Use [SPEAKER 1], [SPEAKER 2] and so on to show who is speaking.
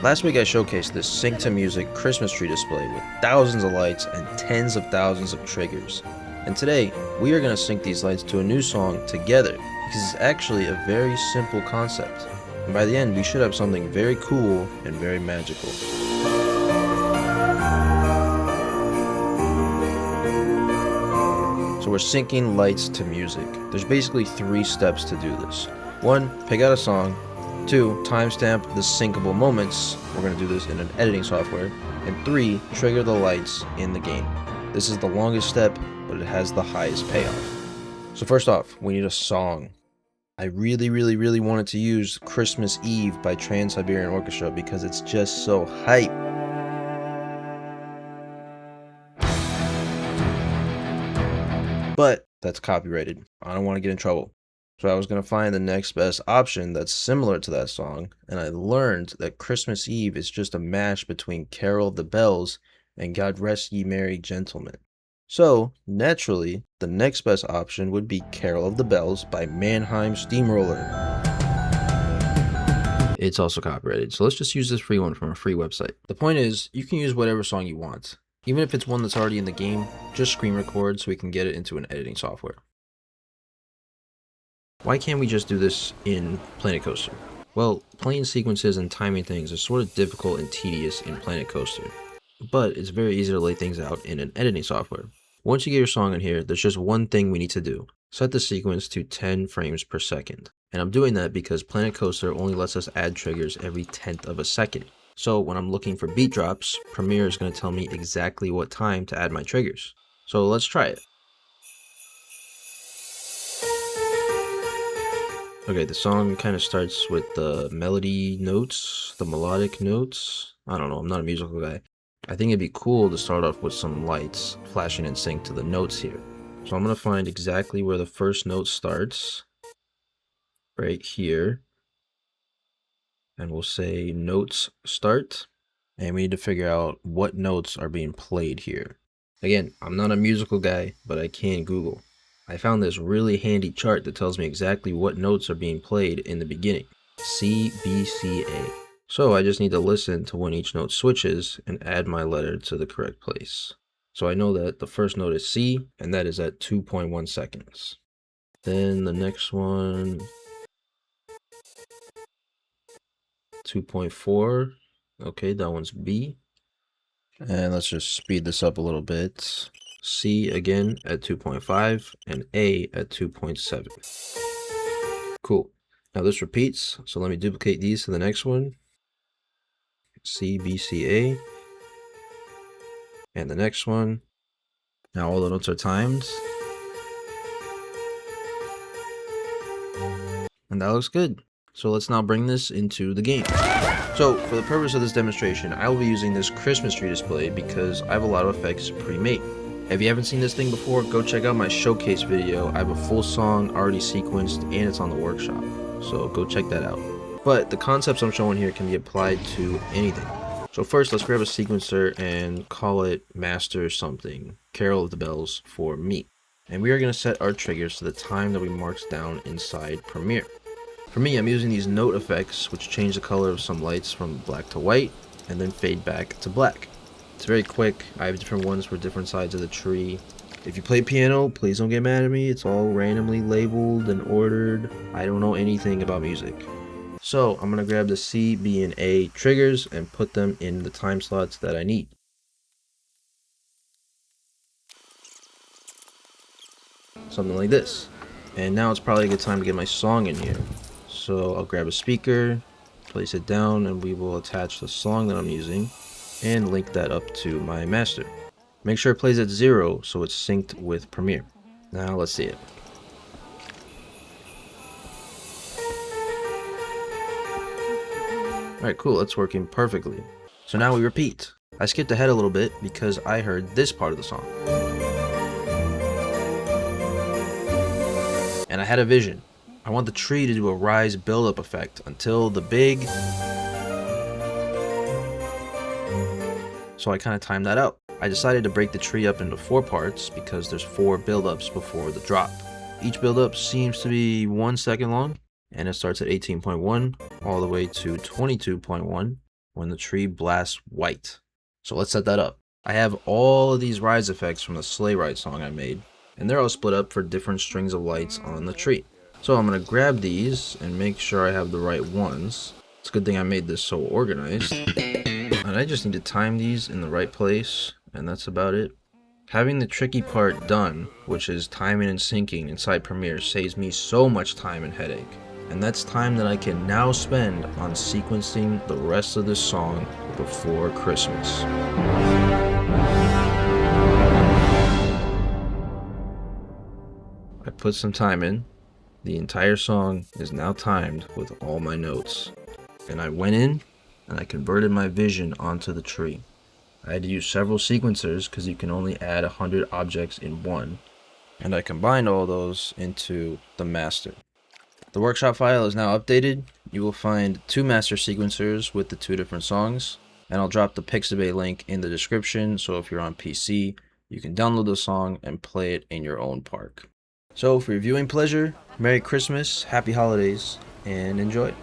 [SPEAKER 1] Last week I showcased this sync to music Christmas tree display with thousands of lights and tens of thousands of triggers. And today, we are going to sync these lights to a new song together because it's actually a very simple concept. And by the end, we should have something very cool and very magical. So we're syncing lights to music. There's basically 3 steps to do this. 1, pick out a song. 2, timestamp the syncable moments. We're going to do this in an editing software. And 3, trigger the lights in the game. This is the longest step, but it has the highest payoff. So first off, we need a song. I really wanted to use Christmas Eve by Trans-Siberian Orchestra because it's just so hype. But that's copyrighted. I don't want to get in trouble. So I was going to find the next best option that's similar to that song, and I learned that Christmas Eve is just a mash between Carol of the Bells and God Rest Ye Merry Gentlemen. So, naturally, the next best option would be Carol of the Bells by Mannheim Steamroller. It's also copyrighted, so let's just use this free one from a free website. The point is, you can use whatever song you want. Even if it's one that's already in the game, just screen record so we can get it into an editing software. Why can't we just do this in Planet Coaster? Well, playing sequences and timing things is sort of difficult and tedious in Planet Coaster, but it's very easy to lay things out in an editing software. Once you get your song in here, there's just one thing we need to do. Set the sequence to 10 frames per second. And I'm doing that because Planet Coaster only lets us add triggers every 1/10 of a second. So when I'm looking for beat drops, Premiere is going to tell me exactly what time to add my triggers. So let's try it. Okay, the song kind of starts with the melody notes, the melodic notes. I don't know, I'm not a musical guy. I think it'd be cool to start off with some lights flashing in sync to the notes here. So I'm going to find exactly where the first note starts. Right here. And we'll say notes start. And we need to figure out what notes are being played here. Again, I'm not a musical guy, but I can Google. I found this really handy chart that tells me exactly what notes are being played in the beginning. C, B, C, A. So I just need to listen to when each note switches and add my letter to the correct place. So I know that the first note is C, and that is at 2.1 seconds. Then the next one, 2.4. Okay, that one's B. And let's just speed this up a little bit. C again at 2.5 and A at 2.7. Cool. Now this repeats, so let me duplicate these to the next one. C, B, C, A. And the next one. Now all the notes are timed. And that looks good. So let's now bring this into the game. So for the purpose of this demonstration, I will be using this Christmas tree display because I have a lot of effects pre-made. If you haven't seen this thing before, go check out my showcase video. I have a full song already sequenced and it's on the workshop. So go check that out. But the concepts I'm showing here can be applied to anything. So first, let's grab a sequencer and call it master something, Carol of the Bells for me. And we are going to set our triggers to the time that we marked down inside Premiere. For me, I'm using these note effects, which change the color of some lights from black to white, and then fade back to black. It's very quick. I have different ones for different sides of the tree. If you play piano, please don't get mad at me. It's all randomly labeled and ordered. I don't know anything about music. So I'm going to grab the C, B, and A triggers and put them in the time slots that I need. Something like this. And now it's probably a good time to get my song in here. So I'll grab a speaker, place it down, and we will attach the song that I'm using and link that up to my master. Make sure it plays at 0 so it's synced with Premiere. Now let's see it. Alright, cool, that's working perfectly. So now we repeat. I skipped ahead a little bit because I heard this part of the song. And I had a vision. I want the tree to do a rise build-up effect until the big... So I kind of timed that out. I decided to break the tree up into 4 parts because there's 4 build-ups before the drop. Each build-up seems to be 1 second long, and it starts at 18.1 all the way to 22.1, when the tree blasts white. So let's set that up. I have all of these rise effects from the sleigh ride song I made, and they're all split up for different strings of lights on the tree. So I'm going to grab these and make sure I have the right ones. It's a good thing I made this so organized. And I just need to time these in the right place, and that's about it. Having the tricky part done, which is timing and syncing inside Premiere, saves me so much time and headache. And that's time that I can now spend on sequencing the rest of this song before Christmas. I put some time in. The entire song is now timed with all my notes. And I went in and I converted my vision onto the tree. I had to use several sequencers because you can only add 100 objects in one. And I combined all those into the master. The workshop file is now updated. You will find 2 master sequencers with the 2 different songs. And I'll drop the Pixabay link in the description, so if you're on PC, you can download the song and play it in your own park. So for your viewing pleasure, Merry Christmas, Happy Holidays, and enjoy.